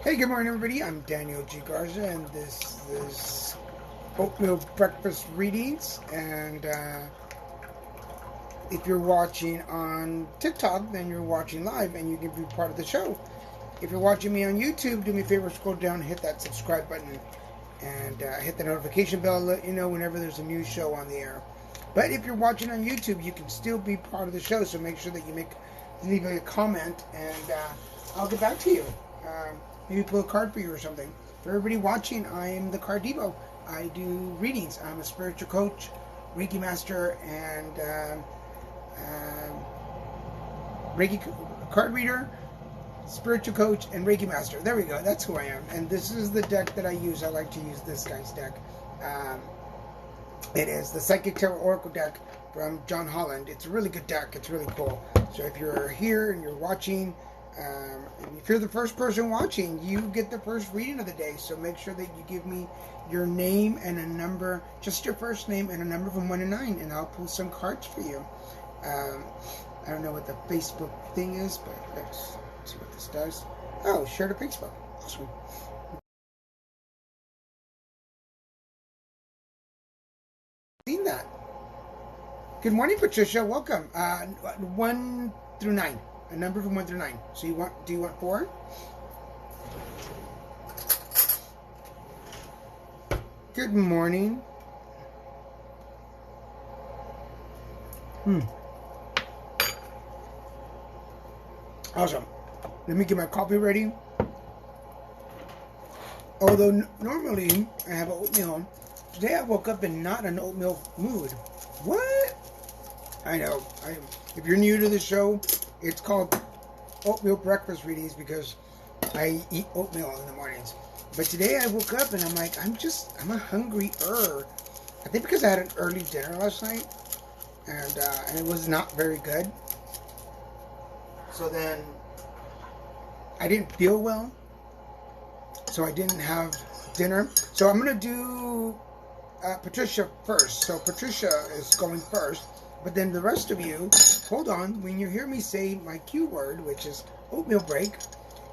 Hey, good morning, everybody. I'm Daniel G. Garza, and this is Oatmeal Breakfast Readings. And if you're watching on TikTok, then you're watching live, and you can be part of the show. If you're watching me on YouTube, do me a favor, scroll down, hit that subscribe button, and hit the notification bell to let you know whenever there's a new show on the air. But if you're watching on YouTube, you can still be part of the show, so make sure that you leave a comment, and I'll get back to you. Maybe pull a card for you or something. For everybody watching, I am the Card Debo. I do readings. I'm a spiritual coach, Reiki master, and Reiki card reader, spiritual coach, and Reiki master. There we go. That's who I am. And this is the deck that I use. I like to use this guy's deck. It is the Psychic Tarot Oracle deck from John Holland. It's a really good deck. It's really cool. So if you're here and you're watching, if you're the first person watching, you get the first reading of the day. So make sure that you give me your name and a number, just your first name and a number from 1 to 9, and I'll pull some cards for you. I don't know what the Facebook thing is, but let's see what this does. Oh, share to Facebook. Awesome. Seen that. Good morning, Patricia. Welcome. 1 through 9. A number from 1 through 9. So do you want 4? Good morning. Awesome. Let me get my coffee ready. Although normally I have oatmeal, today I woke up in not an oatmeal mood. What? I know. If you're new to the show, it's called Oatmeal Breakfast Readings because I eat oatmeal in the mornings. But today I woke up and I'm like, I'm a hungry-er. I think because I had an early dinner last night and it was not very good. So then I didn't feel well. So I didn't have dinner. So I'm going to do Patricia first. So Patricia is going first. But then the rest of you, hold on. When you hear me say my cue word, which is oatmeal break,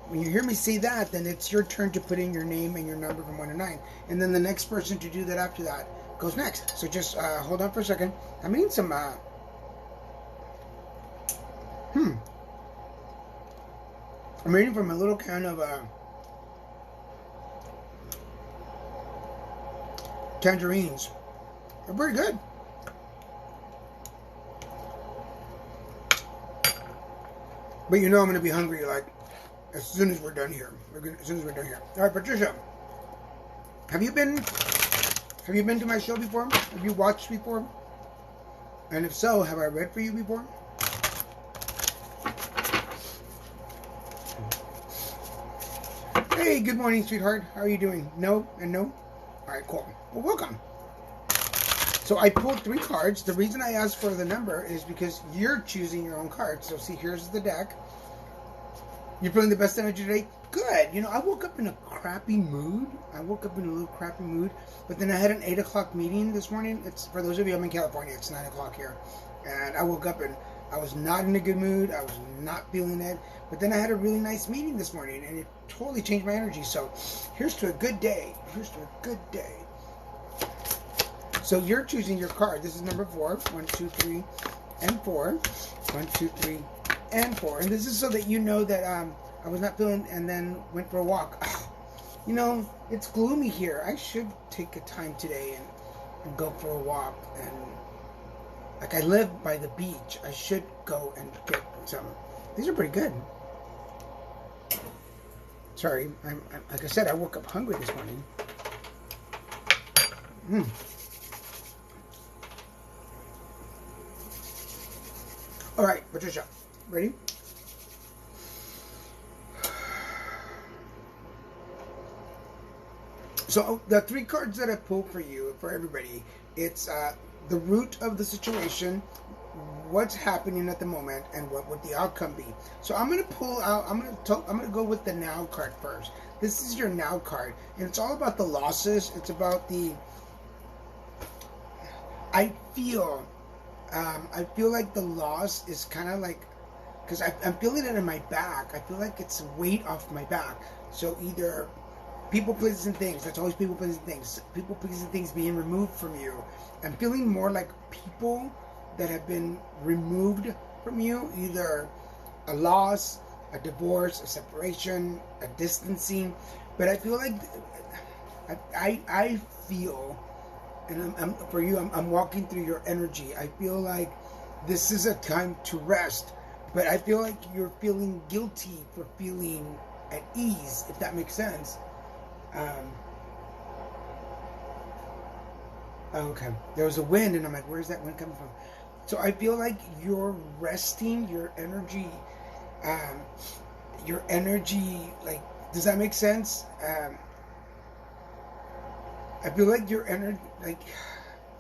when you hear me say that, then it's your turn to put in your name and your number from 1 to 9. And then the next person to do that after that goes next. So just hold on for a second. I'm eating some... I'm eating from a little can of... tangerines. They're pretty good. But you know I'm going to be hungry like as soon as we're done here. All right, Patricia. Have you been to my show before? Have you watched before? And if so, have I read for you before? Hey, good morning, sweetheart. How are you doing? No and no? All right, cool. Well, welcome. So I pulled 3 cards. The reason I asked for the number is because you're choosing your own cards. So see, here's the deck. You're feeling the best energy today? Good. You know, I woke up in a crappy mood. But then I had an 8 o'clock meeting this morning. It's for those of you, I'm in California. It's 9 o'clock here. And I woke up and I was not in a good mood. I was not feeling it. But then I had a really nice meeting this morning, and it totally changed my energy. So here's to a good day. So you're choosing your card. This is number 4. 1, 2, 3, and 4. 1, 2, 3, and 4. And this is so that you know that I was not feeling, and then went for a walk. You know, it's gloomy here. I should take a time today and go for a walk. And like, I live by the beach. I should go and get some. These are pretty good. Sorry, like I said, I woke up hungry this morning. All right, Patricia, ready? So the 3 cards that I pulled for you, for everybody, it's the root of the situation, what's happening at the moment, and what would the outcome be. So I'm going to pull out, I'm going to go with the now card first. This is your now card, and it's all about the losses. It's about the, I feel like the loss is kind of like because I'm feeling it in my back. I feel like it's weight off my back. So either people, places, and things. That's always people, places, and things. People, places, and things being removed from you. I'm feeling more like people that have been removed from you. Either a loss, a divorce, a separation, a distancing. But I feel like I feel, and for you, I'm walking through your energy. I feel like this is a time to rest. But I feel like you're feeling guilty for feeling at ease, if that makes sense. Okay. There was a wind, and I'm like, where's that wind coming from? So I feel like you're resting your energy. Your energy, like, does that make sense? I feel like your energy, like,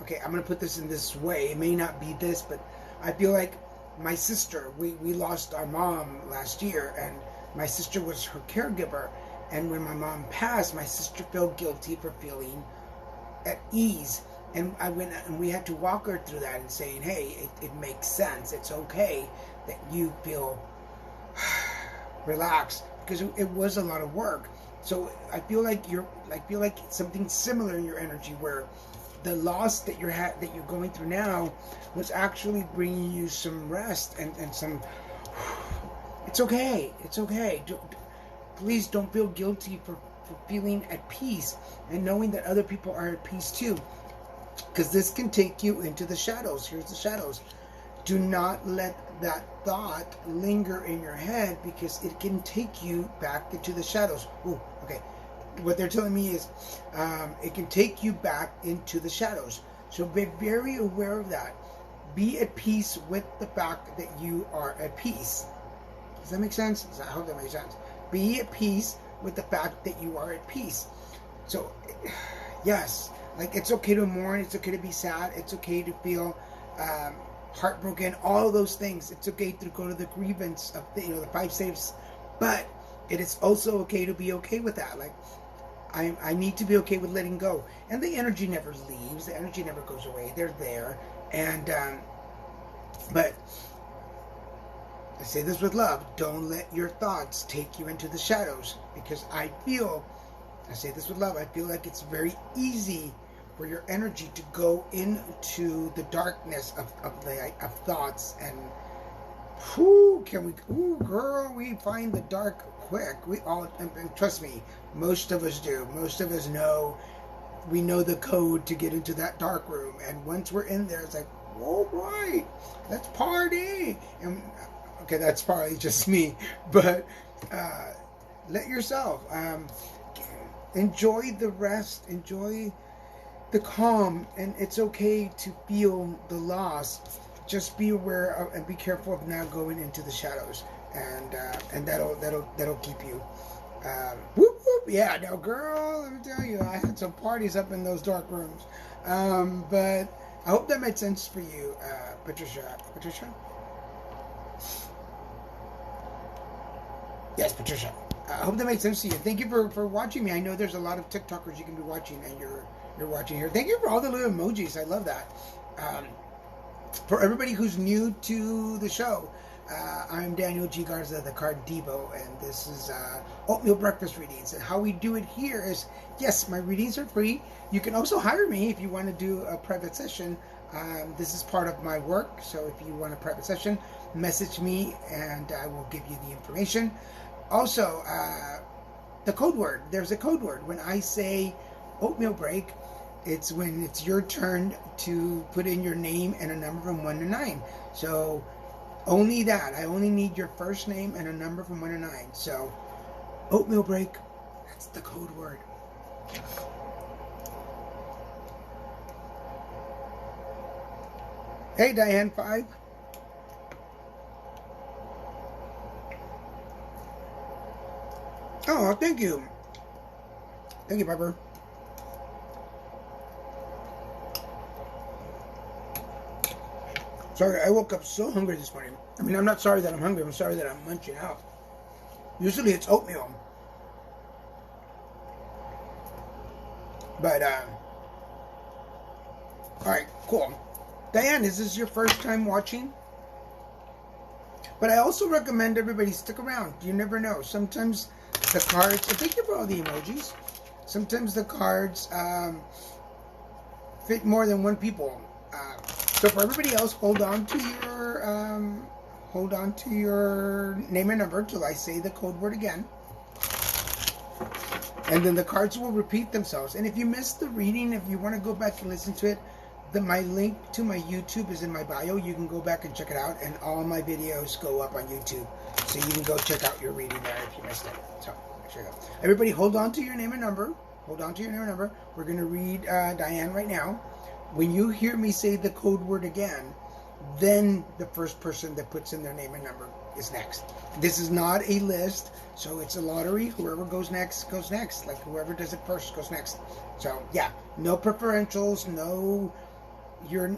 okay, I'm going to put this in this way. It may not be this, but I feel like my sister, we lost our mom last year, and my sister was her caregiver. And when my mom passed, my sister felt guilty for feeling at ease. And I went and we had to walk her through that and saying, hey, it makes sense. It's okay that you feel relaxed, because it was a lot of work. So I feel like something similar in your energy, where the loss that you're going through now was actually bringing you some rest and some. It's okay. It's okay. Please don't feel guilty for feeling at peace and knowing that other people are at peace too. Because this can take you into the shadows. Here's the shadows. Do not let that thought linger in your head, because it can take you back into the shadows. Ooh, okay. What they're telling me is it can take you back into the shadows. So be very aware of that. Be at peace with the fact that you are at peace. Does that make sense? I hope that makes sense. Be at peace with the fact that you are at peace. So, yes, like, it's okay to mourn. It's okay to be sad. It's okay to feel heartbroken. All of those things. It's okay to go to the grievance of the 5 staves, but it is also okay to be okay with that. Like, I need to be okay with letting go. And the energy never leaves. The energy never goes away. They're there. And but I say this with love. Don't let your thoughts take you into the shadows, because I say this with love, I feel like it's very easy for your energy to go into the darkness of thoughts. And girl, we find the dark quick. We all, and trust me, most of us do. Most of us know, we know the code to get into that dark room. And once we're in there, it's like, all right, let's party. And okay, that's probably just me, but let yourself enjoy the rest, enjoy the calm, and it's okay to feel the loss. Just be aware of, and be careful of not going into the shadows, and that'll keep you. Whoop whoop, yeah. Now, girl, let me tell you, I had some parties up in those dark rooms, but I hope that made sense for you, Patricia. Patricia. Yes, Patricia. I hope that makes sense to you. Thank you for watching me. I know there's a lot of TikTokers you can be watching, and you're watching here. Thank you for all the little emojis. I love that. For everybody who's new to the show, I'm Daniel G. Garza, the Card Devo, and this is Oatmeal Breakfast Readings. And how we do it here is, yes, my readings are free. You can also hire me if you want to do a private session. This is part of my work, so if you want a private session, message me and I will give you the information. Also, the code word. There's a code word. When I say oatmeal break, it's when it's your turn to put in your name and a number from 1 to 9. So only that. I only need your first name and a number from 1 to 9. So oatmeal break, that's the code word. Hey, Diane 5. Oh, thank you. Thank you, Piper. Sorry, I woke up so hungry this morning. I mean, I'm not sorry that I'm hungry. I'm sorry that I'm munching out. Usually it's oatmeal. But, alright, cool. Diane, is this your first time watching? But I also recommend everybody stick around. You never know. Sometimes the cards, and thank you for all the emojis. Sometimes the cards fit more than one people. So for everybody else, hold on to your name and number till I say the code word again. And then the cards will repeat themselves. And if you missed the reading, if you want to go back and listen to it, my link to my YouTube is in my bio. You can go back and check it out. And all my videos go up on YouTube. So you can go check out your reading there if you missed it. So, make sure you go. Everybody, hold on to your name and number. Hold on to your name and number. We're going to read Diane right now. When you hear me say the code word again, then the first person that puts in their name and number is next. This is not a list, so it's a lottery. Whoever goes next, goes next. Like whoever does it first goes next. So yeah, no preferentials, no there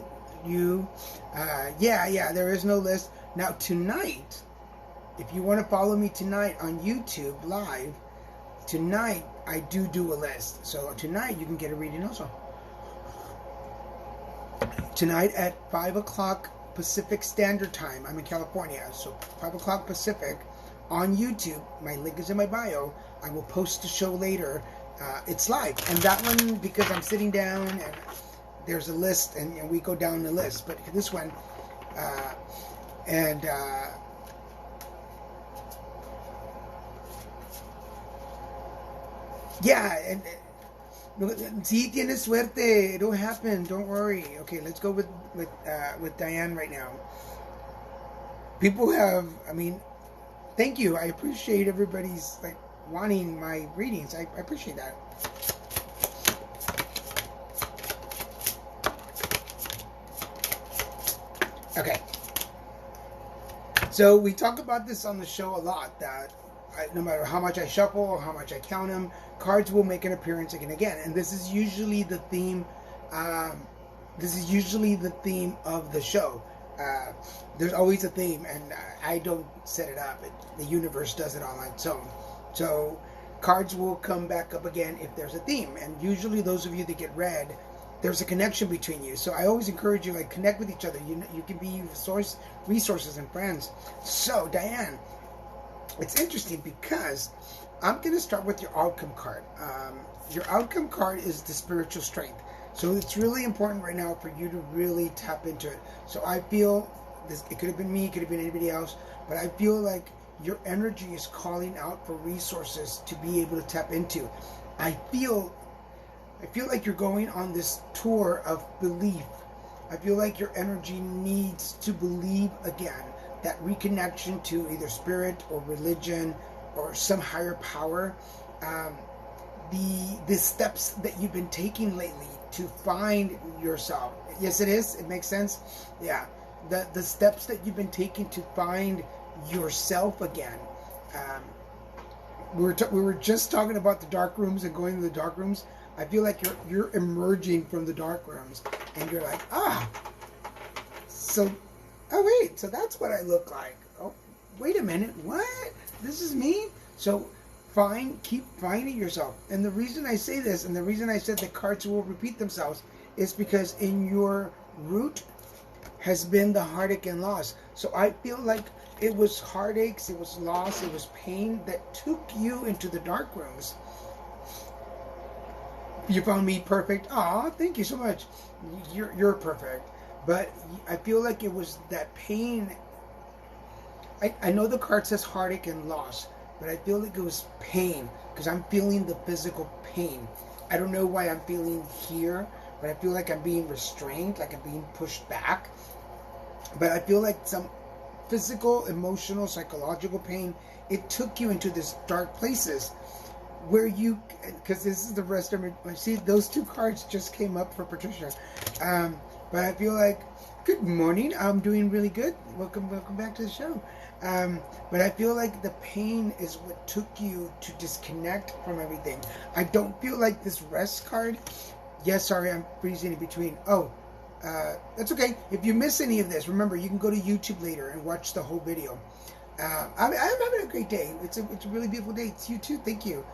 is no list. Now tonight, if you want to follow me tonight on YouTube live, tonight I do a list. So tonight you can get a reading also. Tonight at 5 o'clock Pacific Standard Time. I'm in California, so 5 o'clock Pacific on YouTube. My link is in my bio. I will post the show later. It's live. And that one, because I'm sitting down and there's a list and we go down the list. But this one, sí, tienes suerte. It'll happen. Don't worry. Okay, let's go with Diane right now. People have, thank you. I appreciate everybody's wanting my readings. I appreciate that. Okay. So we talk about this on the show a lot, that no matter how much I shuffle or how much I count them, cards will make an appearance again and again. And this is usually the theme. This is usually the theme of the show. There's always a theme, and I don't set it up. The universe does it all on its own. So cards will come back up again if there's a theme. And usually those of you that get read, there's a connection between you. So I always encourage you, connect with each other. You can be resources and friends. So Diane, it's interesting because I'm going to start with your outcome card. Your outcome card is the spiritual strength. So it's really important right now for you to really tap into it. So I feel this, it could have been me, it could have been anybody else, but I feel like your energy is calling out for resources to be able to tap into. I feel like you're going on this tour of belief. I feel like your energy needs to believe again. That reconnection to either spirit or religion or some higher power. The steps that you've been taking lately to find yourself. Yes, it is. It makes sense. Yeah. The steps that you've been taking to find yourself again. We were just talking about the dark rooms and going to the dark rooms. I feel like you're emerging from the dark rooms and you're like, so that's what I look like. Oh, wait a minute, what? This is me? So keep finding yourself. And the reason I say this, and the reason I said the cards will repeat themselves, is because in your root has been the heartache and loss. So I feel like it was heartaches, it was loss, it was pain that took you into the dark rooms. You found me perfect. Aw, thank you so much. You're perfect. But I feel like it was that pain. I know the card says heartache and loss, but I feel like it was pain because I'm feeling the physical pain. I don't know why I'm feeling here, but I feel like I'm being restrained, like I'm being pushed back. But I feel like some physical, emotional, psychological pain, it took you into this dark places where you, because this is the rest of it. See, those two cards just came up for Patricia. But I feel like, good morning, I'm doing really good. Welcome back to the show. But I feel like the pain is what took you to disconnect from everything. I don't feel like this rest card. Yes, sorry, I'm freezing in between. That's okay. If you miss any of this, remember, you can go to YouTube later and watch the whole video. I'm having a great day. It's a really beautiful day. It's you too. Thank you.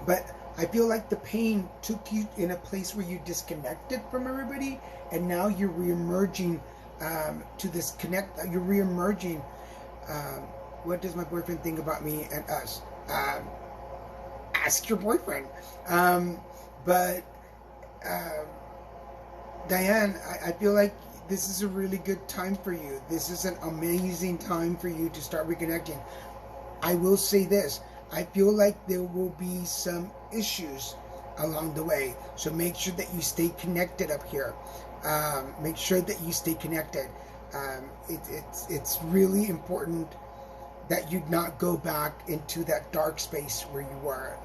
But I feel like the pain took you in a place where you disconnected from everybody, and now you're reemerging to this connect. You're reemerging. What does my boyfriend think about me and us? Ask your boyfriend. But Diane, I feel like this is a really good time for you. This is an amazing time for you to start reconnecting. I will say this. I feel like there will be some issues along the way. So make sure that you stay connected up here. Make sure that you stay connected. It's really important that you not go back into that dark space where you were.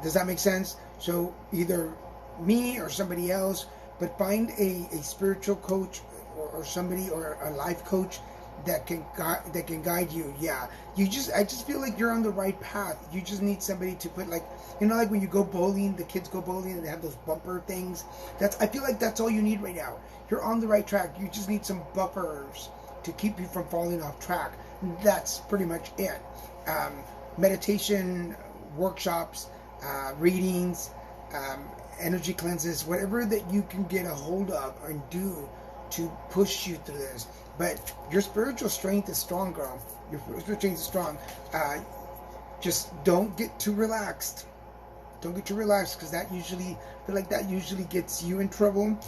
Does that make sense? So either me or somebody else, but find a spiritual coach or somebody or a life coach that can guide you. Yeah, I just feel like you're on the right path. You just need somebody to put, like, you know, like when you go bowling, the kids go bowling and they have those bumper things. I feel like that's all you need right now. You're on the right track. You just need some buffers to keep you from falling off track. That's pretty much it. Meditation, workshops, readings, energy cleanses, whatever that you can get a hold of and do to push you through this. But your spiritual strength is strong, girl. Your spiritual strength is strong. Just don't get too relaxed. Don't get too relaxed, because that usually gets you in trouble.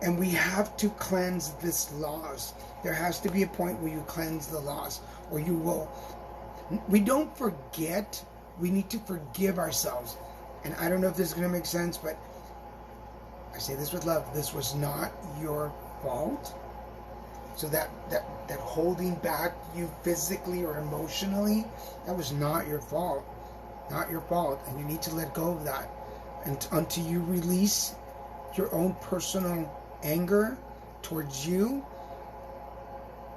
And we have to cleanse this loss. There has to be a point where you cleanse the loss, or you will. We don't forget. We need to forgive ourselves. And I don't know if this is going to make sense, but I say this with love. This was not your fault. So that holding back you physically or emotionally, that was not your fault. Not your fault. And you need to let go of that. And until you release your own personal anger towards you,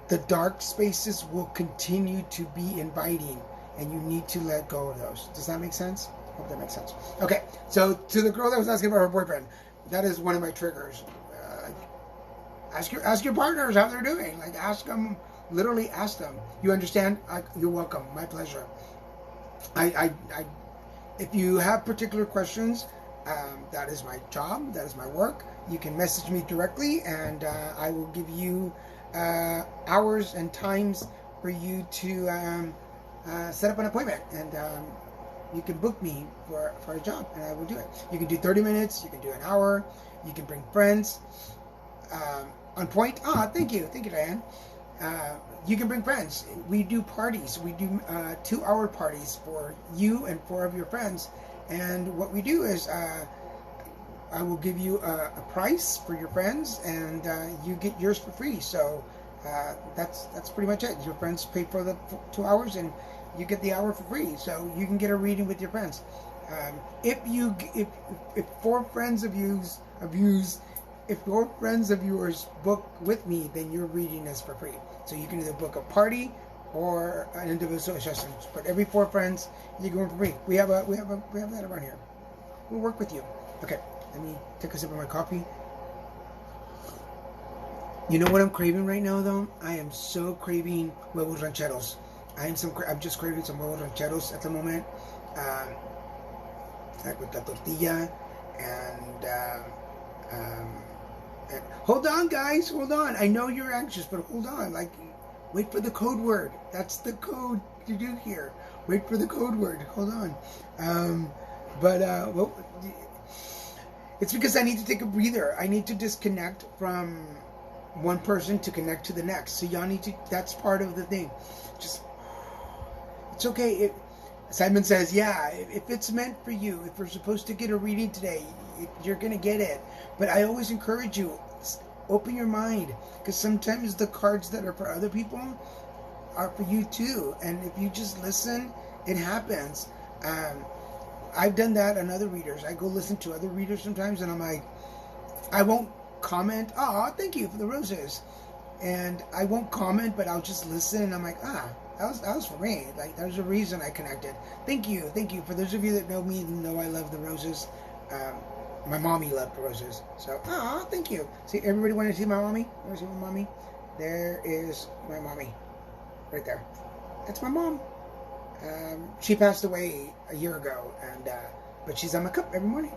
the dark spaces will continue to be inviting. And you need to let go of those. Does that make sense? Hope that makes sense. Okay, so to the girl that was asking about her boyfriend, that is one of my triggers. Ask your partners how they're doing. Like, ask them, literally ask them. You understand? You're welcome. My pleasure. If you have particular questions, that is my job. That is my work. You can message me directly, and I will give you hours and times for you to set up an appointment, and you can book me for a job, and I will do it. You can do 30 minutes. You can do an hour. You can bring friends. On point. Thank you, Diane. You can bring friends. We do parties. We do 2-hour parties for you and 4 of your friends. And what we do is, I will give you a price for your friends, and you get yours for free. So that's pretty much it. Your friends pay for the 2 hours, and you get the hour for free. So you can get a reading with your friends. If 4 friends of yours. If 4 friends of yours book with me, then your reading is for free. So you can either book a party or an individual session. But every 4 friends, you go for free. We have that around here. We'll work with you. Okay, let me take a sip of my coffee. You know what I'm craving right now, though? I am so craving huevos rancheros. I'm just craving some huevos rancheros at the moment, like with the tortilla and. Hold on, guys. Hold on. I know you're anxious, but hold on. Like, wait for the code word. That's the code to do here. Wait for the code word. Hold on. Well, it's because I need to take a breather. I need to disconnect from one person to connect to the next. So y'all need to. That's part of the thing. Just, it's okay. Simon says, yeah, if it's meant for you, if we're supposed to get a reading today, you're going to get it. But I always encourage you, open your mind, because sometimes the cards that are for other people are for you too. And if you just listen, it happens. I've done that on other readers. I go listen to other readers sometimes, and I'm like, I won't comment, thank you for the roses. And I won't comment, but I'll just listen, and I'm like, that was for me. Like, there's a reason I connected. Thank you. For those of you that know me and know I love the roses, my mommy loved roses. So, thank you. See, everybody want to see my mommy? Want to see my mommy? There is my mommy. Right there. That's my mom. She passed away a year ago, but she's on my cup every morning.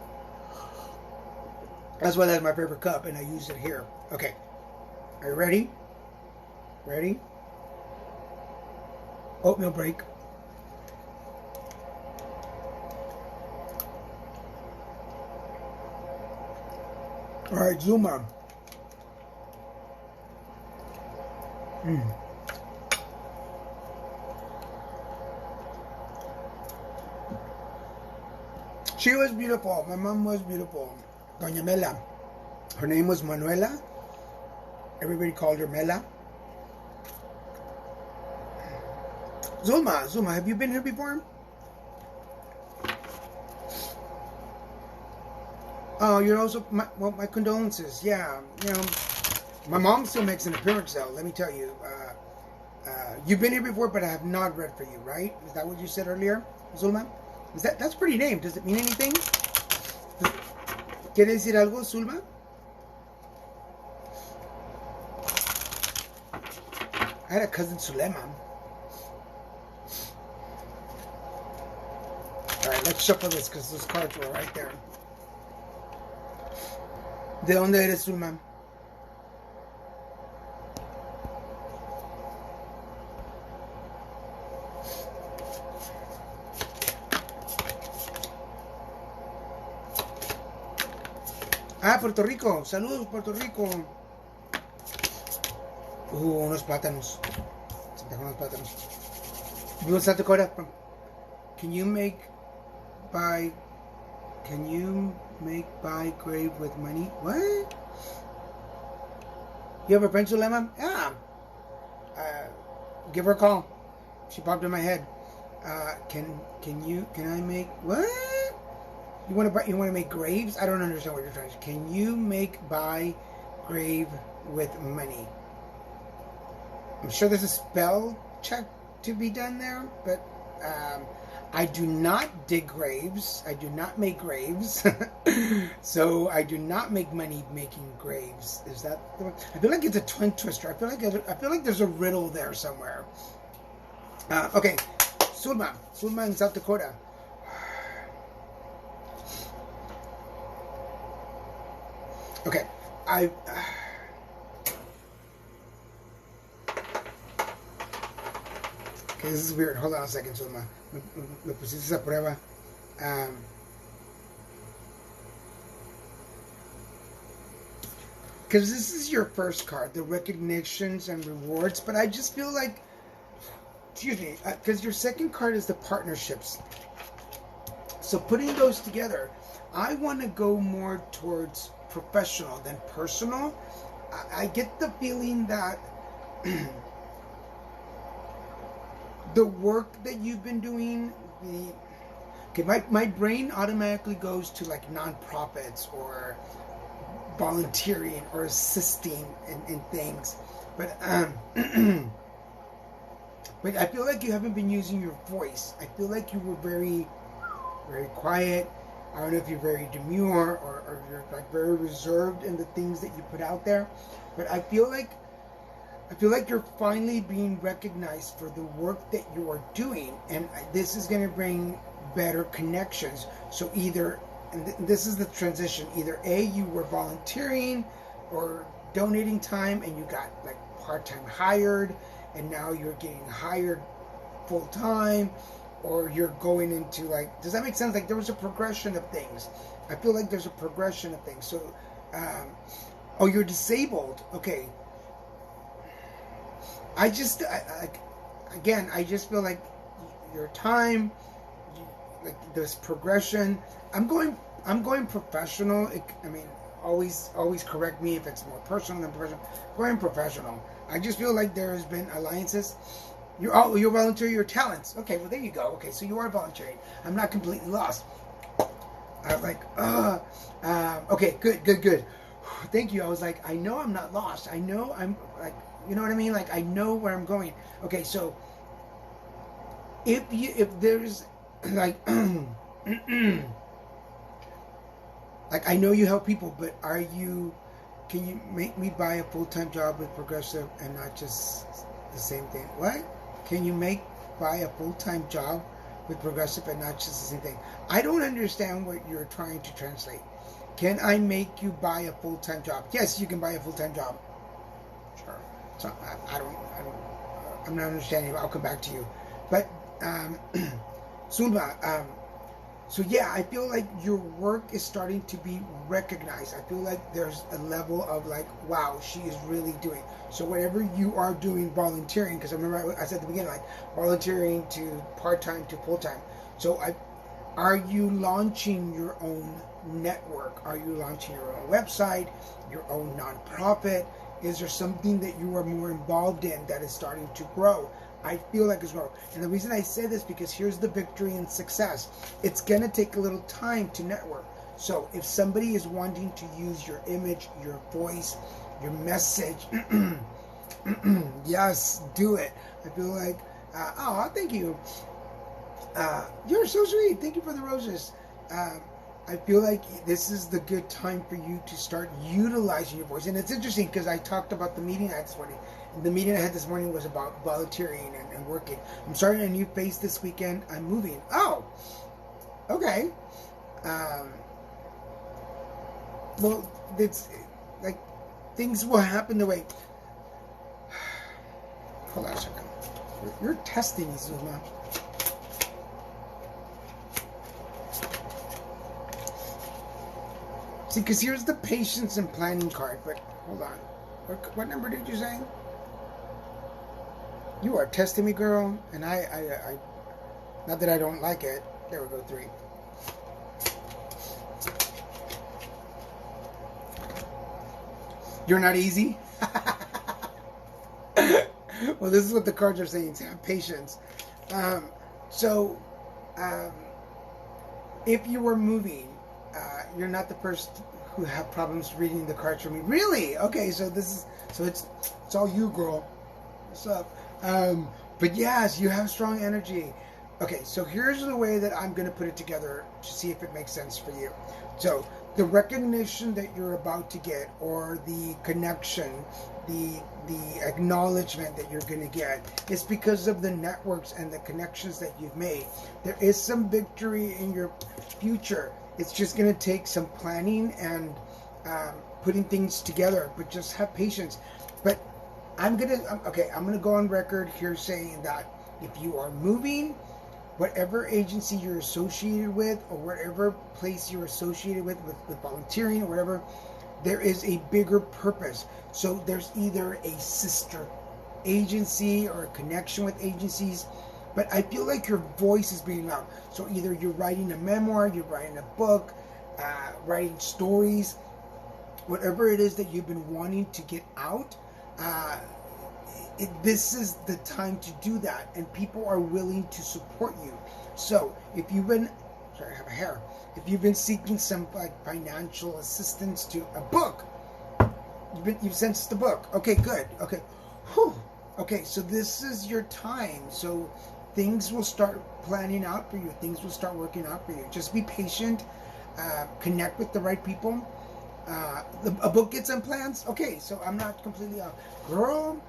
As well as my favorite cup, and I use it here. Okay. Are you ready? Ready? Oatmeal break. All right, Zuma. She was beautiful. My mom was beautiful. Doña Mela. Her name was Manuela. Everybody called her Mela. Zulma, have you been here before? Oh, you're also, my condolences. Yeah, you know, my mom still makes an appearance though, let me tell you. You've been here before, but I have not read for you, right? Is that what you said earlier, Zulma? That's a pretty name. Does it mean anything? ¿Quiere decir algo, Zulma? I had a cousin, Sulema. Alright, let's shuffle this because those cards were right there. ¿De dónde eres, Zulma? Ah, Puerto Rico. Saludos, Puerto Rico. Unos plátanos. Se dejan unos plátanos. Vivo en South Dakota. Can you make buy grave with money? What? You have a friend, Sulema? Yeah. Give her a call. She popped in my head. Can I make what? You want to make graves? I don't understand what you're trying to say. Can you buy grave with money? I'm sure there's a spell check to be done there, but I do not dig graves. I do not make graves. So I do not make money making graves. Is that the one? I feel like it's a twin twister. I feel like there's a riddle there somewhere. Okay, Sulma in South Dakota. Okay, okay, this is weird. Hold on a second, Zulma. Me pusiste a prueba. Because this is your first card, the recognitions and rewards, but I just feel like, excuse me, because your second card is the partnerships. So putting those together, I want to go more towards professional than personal. I get the feeling that the work that you've been doing, my brain automatically goes to like nonprofits or volunteering or assisting in things, but but I feel like you haven't been using your voice. I feel like you were very, very quiet. I don't know if you're very demure or you're like very reserved in the things that you put out there, but I feel like you're finally being recognized for the work that you are doing, and this is going to bring better connections. So either, and this is the transition, either A, you were volunteering or donating time and you got like part-time hired, and now you're getting hired full-time, or you're going into like, does that make sense? Like there was a progression of things. I feel like there's a progression of things. So, oh, you're disabled. Okay. I just feel like your time, like there's progression. I'm going professional. Always correct me if it's more personal than professional. I'm going professional. I just feel like there has been alliances. You're volunteering your talents. Okay, well there you go. Okay, so you are volunteering. I'm not completely lost. I'm like, okay, good. Thank you. I was like, I know I'm not lost. I know I'm like, you know what I mean? Like I know where I'm going. Okay, so if there's like like I know you help people, but can you make me buy a full-time job with Progressive and not just the same thing? What? Can you buy a full-time job with Progressive and not just the same thing? I don't understand what you're trying to translate. Can I make you buy a full-time job? Yes, you can buy a full-time job. Sure. So I'm not understanding. I'll come back to you. But Sulma, so yeah, I feel like your work is starting to be recognized. I feel like there's a level of like, wow, she is really doing. So whatever you are doing volunteering, because I remember I said at the beginning, like volunteering to part-time to full-time. So are you launching your own network? Are you launching your own website, your own nonprofit? Is there something that you are more involved in that is starting to grow? I feel like it's growing. And the reason I say this, because here's the victory and success. It's going to take a little time to network. So if somebody is wanting to use your image, your voice, your message, yes, do it. I feel like, oh, thank you. You're so sweet. Thank you for the roses. I feel like this is the good time for you to start utilizing your voice. And it's interesting because I talked about the meeting I had this morning. The meeting I had this morning was about volunteering and working. I'm starting a new phase this weekend. I'm moving. Oh, okay. Well, it's like things will happen the way. Hold on a second. You're testing me, Zuma. See, because here's the patience and planning card. But hold on. What number did you say? You are testing me, girl. And I not that I don't like it. There we go, 3. You're not easy? Well, this is what the cards are saying. Have patience. If you were moving, you're not the first who have problems reading the cards for me. Really? Okay, so it's all you, girl. What's up? But yes, you have strong energy. Okay, so here's the way that I'm going to put it together to see if it makes sense for you. So the recognition that you're about to get, or the connection, the acknowledgement that you're going to get, is because of the networks and the connections that you've made. There is some victory in your future. It's just going to take some planning and putting things together, but just have patience. But I'm gonna go on record here saying that if you are moving, whatever agency you're associated with, or whatever place you're associated with volunteering or whatever, there is a bigger purpose. So there's either a sister agency or a connection with agencies, but I feel like your voice is being loud. So either you're writing a memoir, you're writing a book, writing stories, whatever it is that you've been wanting to get out, this is the time to do that, and people are willing to support you. So if you've been, sorry, I have a hair. If you've been seeking some like financial assistance to a book, you've sensed the book. Okay, good. Okay, whew. Okay, so this is your time. So things will start planning out for you. Things will start working out for you. Just be patient. Connect with the right people. A book gets some plans. Okay, so I'm not completely off. Girl,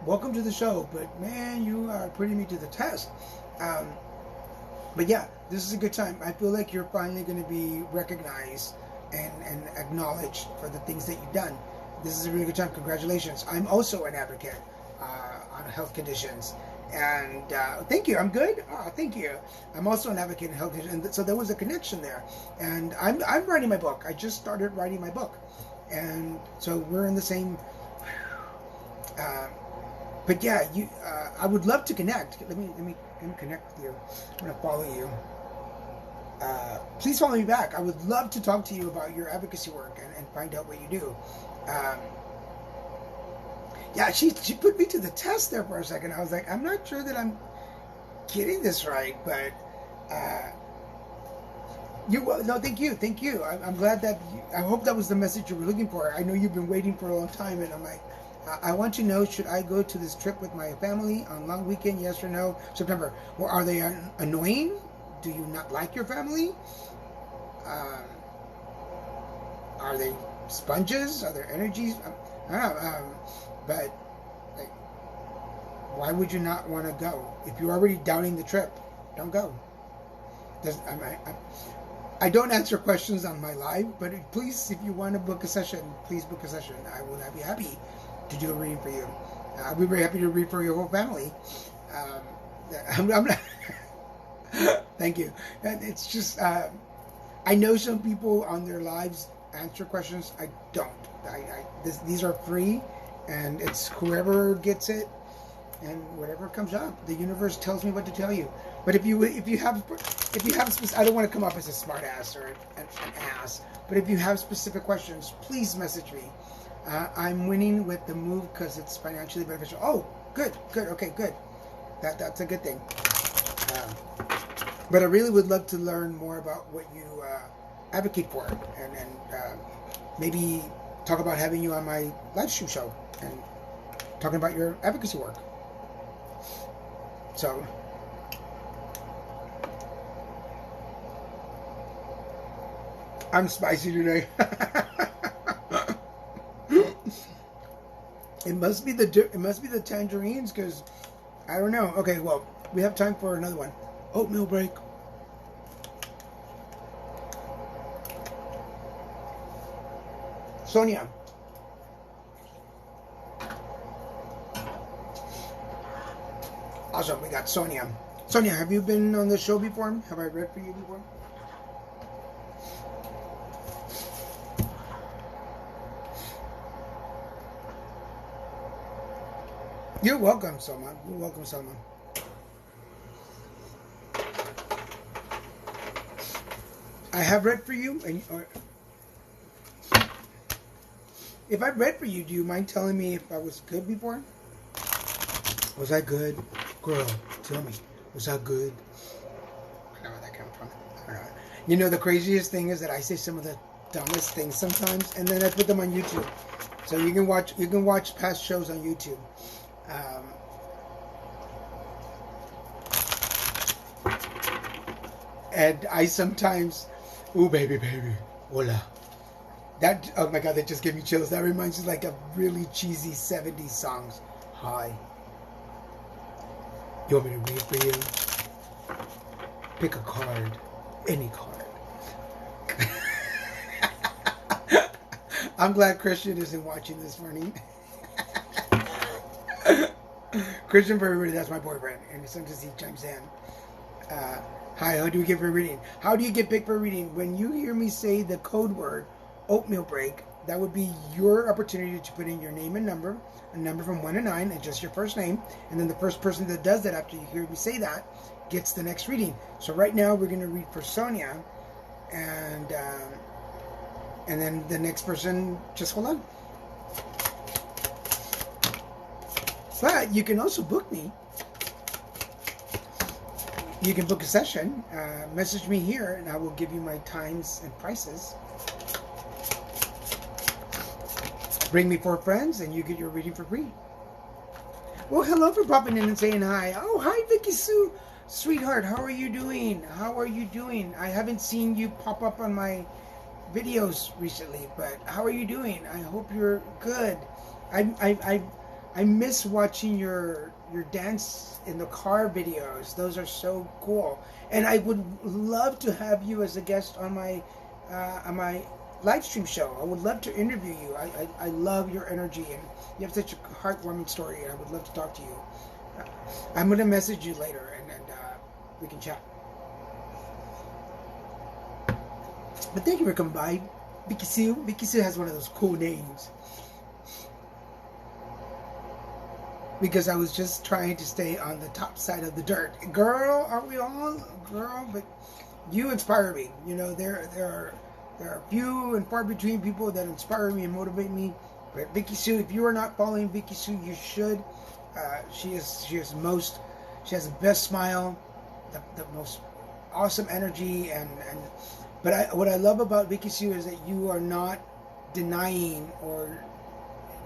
welcome to the show. But man, you are putting me to the test. But yeah, this is a good time. I feel like you're finally going to be recognized and acknowledged for the things that you've done. This is a really good time. Congratulations. I'm also an advocate on health conditions. And thank you. I'm good. Oh, thank you. I'm also an advocate in health conditions. And so there was a connection there. And I'm writing my book. I just started writing my book. And so we're in the same... but yeah, I would love to connect. Let me connect with you. I'm going to follow you. Please follow me back. I would love to talk to you about your advocacy work and find out what you do. Yeah, she put me to the test there for a second. I was like, I'm not sure that I'm getting this right, but no, thank you. I'm glad that I hope that was the message you were looking for. I know you've been waiting for a long time, and I'm like, I want to know, should I go to this trip with my family on long weekend? Yes or no? September. Well, are they annoying? Do you not like your family? Are they sponges? Are there energies? I don't know. But like, why would you not want to go? If you're already doubting the trip, don't go. I don't answer questions on my live, but please, if you want to book a session, please book a session. I will be happy. to do a reading for you. I'll be very happy to read for your whole family. I'm not. Thank you. It's just I know some people on their lives answer questions. I don't. These are free, and it's whoever gets it and whatever comes up. The universe tells me what to tell you. But if you have I don't want to come off as a smart ass or an ass. But if you have specific questions, please message me. I'm winning with the move because it's financially beneficial. Oh, good, okay, good. That's a good thing. But I really would love to learn more about what you advocate for, and maybe talk about having you on my live stream show and talking about your advocacy work. So, I'm spicy today. It must be the tangerines, because I don't know. Okay, well, we have time for another one. Oatmeal break. Sonia. Awesome, we got Sonia. Sonia, have you been on the show before? Have I read for you before? You're welcome, Selma. You're welcome, Selma. I have read for you, and if I read for you, do you mind telling me if I was good before? Was I good? Girl, tell me. Was I good? I don't know where that came from. I don't know. You know, the craziest thing is that I say some of the dumbest things sometimes, and then I put them on YouTube. So you can watch past shows on YouTube. And I sometimes, ooh, baby, hola. That, oh my God, that just gave me chills. That reminds me like of really cheesy 70s songs. Hi. You want me to read for you? Pick a card. Any card. I'm glad Christian isn't watching this morning. Christian Berry, that's my boyfriend. And sometimes he chimes in. Hi, how do you get for a reading? How do you get picked for a reading? When you hear me say the code word, oatmeal break, that would be your opportunity to put in your name and number, a number from 1 to 9, and just your first name. And then the first person that does that after you hear me say that gets the next reading. So right now we're going to read for Sonia, and then the next person, just hold on. But you can also book me. You can book a session. Message me here, and I will give you my times and prices. Bring me 4 friends, and you get your reading for free. Well, hello for popping in and saying hi. Oh, hi, Vicky Sue. Sweetheart, how are you doing? How are you doing? I haven't seen you pop up on my videos recently, but how are you doing? I hope you're good. I miss watching your dance in the car videos. Those are so cool. And I would love to have you as a guest on my live stream show. I would love to interview you. I love your energy, and you have such a heartwarming story, and I would love to talk to you. I'm going to message you later, and we can chat. But thank you for coming by, Vicky Sue. Vicky Sue has one of those cool names. Because I was just trying to stay on the top side of the dirt. Girl, aren't we all? Girl, but you inspire me. You know, there are few and far between people that inspire me and motivate me. But Vicky Sue, if you are not following Vicky Sue, you should. She has the best smile, the most awesome energy, but what I love about Vicky Sue is that you are not denying or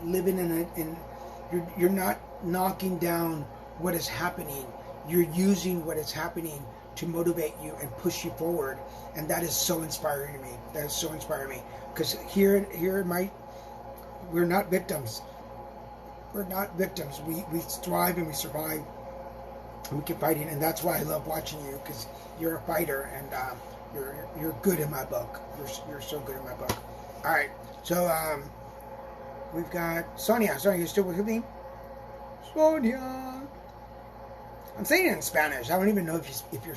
living you're not knocking down what is happening. You're using what is happening to motivate you and push you forward, and that is so inspiring to me. That is so inspiring to me, because here we're not victims. We're not victims. We strive and we survive, and we keep fighting, and that's why I love watching you, because you're a fighter, and you're good in my book. You're so good in my book. All right, so We've got Sonia. Sonia, you still with me? Sonia. I'm saying it in Spanish. I don't even know if you're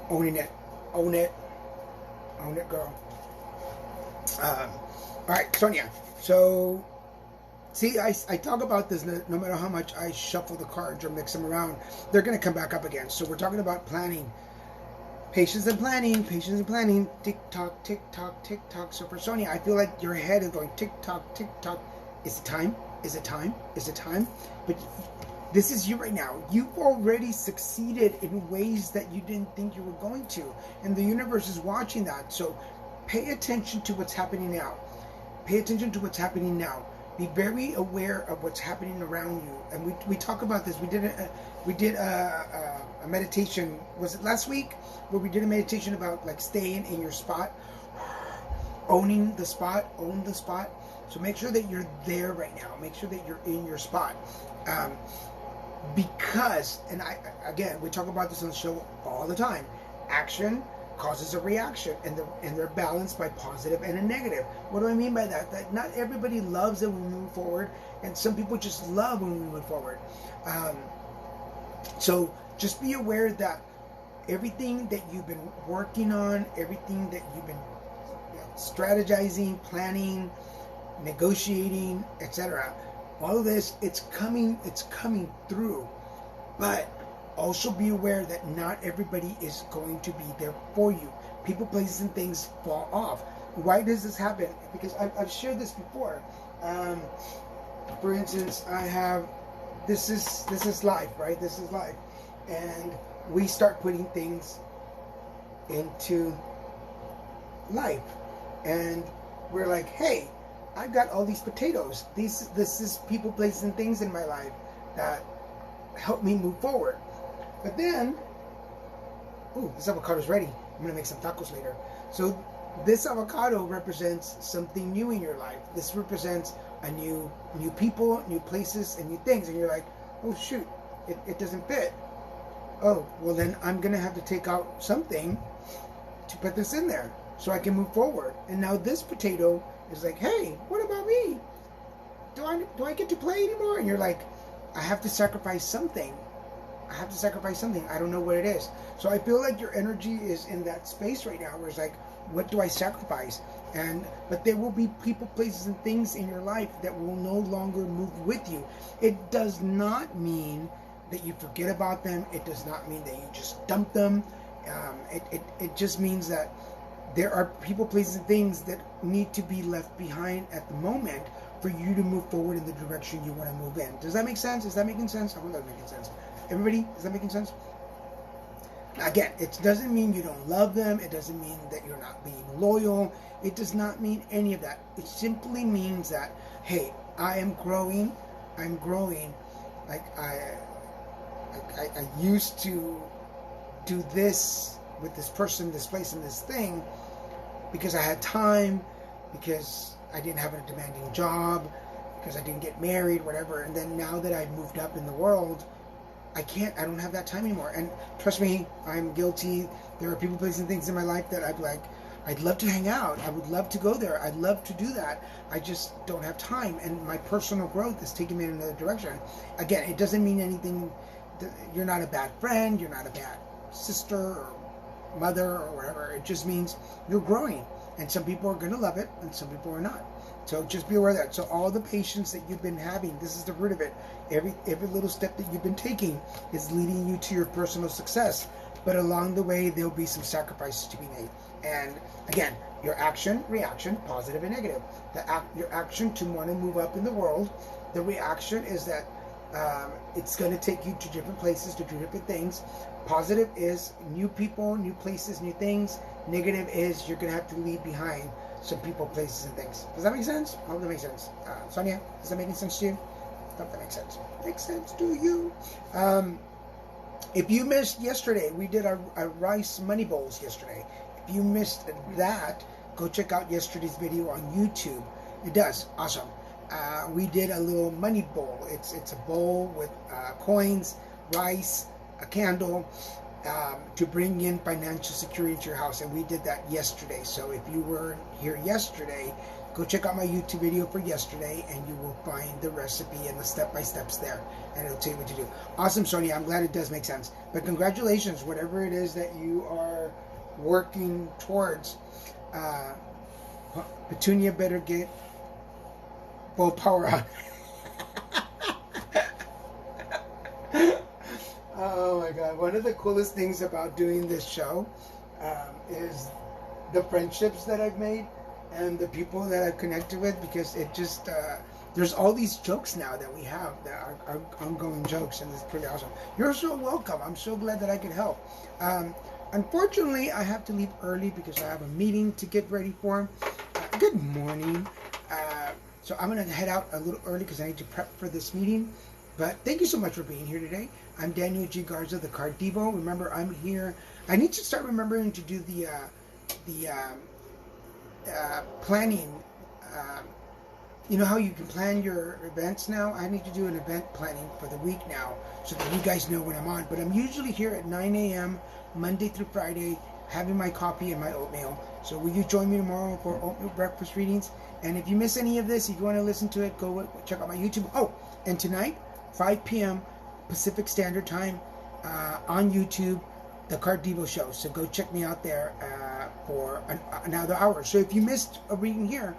owning it. Own it. Own it, girl. All right, Sonia. So, see, I talk about this no matter how much I shuffle the cards or mix them around, they're going to come back up again. So we're talking about planning. Patience and planning, patience and planning. Tick tock, tick tock, tick tock. So for Sonia, I feel like your head is going tick tock, tick tock. Is it time? Is it time? Is it time? But this is you right now. You've already succeeded in ways that you didn't think you were going to. And the universe is watching that. So pay attention to what's happening now. Pay attention to what's happening now. Be very aware of what's happening around you. And we talk about this. We did a meditation. Was it last week? Where we did a meditation about like staying in your spot, owning the spot, own the spot. So make sure that you're there right now. Make sure that you're in your spot. Because, and again, we talk about this on the show all the time. Action causes a reaction, and they're balanced by positive and a negative. What do I mean by that? That not everybody loves it when we move forward, and some people just love when we move forward. So just be aware that everything that you've been working on, everything that you've been strategizing, planning, negotiating, etc., all of this, it's coming through. But also be aware that not everybody is going to be there for you. People, places, and things fall off. Why does this happen? Because I've shared this before. For instance, I have this is life, right? This is life, and we start putting things into life, and we're like, hey, I've got all these potatoes. This is people, places, and things in my life that help me move forward. But then, this avocado's ready. I'm gonna make some tacos later. So this avocado represents something new in your life. This represents a new people, new places, and new things. And you're like, oh shoot, it doesn't fit. Oh, well then I'm gonna have to take out something to put this in there so I can move forward. And now this potato is like, hey, what about me? Do I get to play anymore? And you're like, I have to sacrifice something. I have to sacrifice something. I don't know what it is. So I feel like your energy is in that space right now where it's like, what do I sacrifice? But there will be people, places, and things in your life that will no longer move with you. It does not mean that you forget about them. It does not mean that you just dump them. It just means that there are people, places, and things that need to be left behind at the moment for you to move forward in the direction you want to move in. Does that make sense? Is that making sense? I hope that's making sense. Everybody, is that making sense? Again, it doesn't mean you don't love them. It doesn't mean that you're not being loyal. It does not mean any of that. It simply means that, hey, I am growing. I'm growing. Like I used to do this with this person, this place, and this thing because I had time, because I didn't have a demanding job, because I didn't get married, whatever. And then now that I've moved up in the world, I don't have that time anymore. And trust me, I'm guilty. There are people, places, and things in my life that I'd love to hang out. I would love to go there. I'd love to do that. I just don't have time. And my personal growth is taking me in another direction. Again, it doesn't mean anything. You're not a bad friend. You're not a bad sister or mother or whatever. It just means you're growing. And some people are going to love it and some people are not. So just be aware of that. So all the patience that you've been having, this is the root of it. Every little step that you've been taking is leading you to your personal success. But along the way, there'll be some sacrifices to be made. And again, your action, reaction, positive and negative. Your action to want to move up in the world. The reaction is that it's going to take you to different places, to do different things. Positive is new people, new places, new things. Negative is you're going to have to leave behind some people, places, and things. Does that make sense? I hope that makes sense. Sonia, does that make sense to you? I hope that makes sense. Makes sense to you. If you missed yesterday, we did our rice money bowls yesterday. If you missed that, go check out yesterday's video on YouTube. It does. Awesome. We did a little money bowl. It's a bowl with coins, rice, a candle, to bring in financial security to your house, and we did that yesterday. So if you were here yesterday, go check out my YouTube video for yesterday, and you will find the recipe and the step-by-steps there, and it'll tell you what to do. Awesome, Sonia. I'm glad it does make sense. But congratulations, whatever it is that you are working towards. Petunia better get full power on. Oh my God. One of the coolest things about doing this show is the friendships that I've made and the people that I've connected with, because it just, there's all these jokes now that we have that are ongoing jokes, and it's pretty awesome. You're so welcome. I'm so glad that I could help. Unfortunately, I have to leave early because I have a meeting to get ready for. Good morning. So I'm going to head out a little early because I need to prep for this meeting. But thank you so much for being here today. I'm Daniel G. Garza, the Card Devo. Remember, I'm here. I need to start remembering to do the planning. You know how you can plan your events now? I need to do an event planning for the week now so that you guys know when I'm on. But I'm usually here at 9 a.m. Monday through Friday, having my coffee and my oatmeal. So will you join me tomorrow for oatmeal breakfast readings? And if you miss any of this, if you want to listen to it, go check out my YouTube. Oh, and tonight, 5 p.m. Pacific Standard Time on YouTube, the Card Devo Show. So go check me out there for another hour. So if you missed a reading here,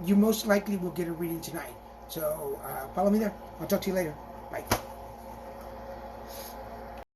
you most likely will get a reading tonight. So follow me there. I'll talk to you later. Bye.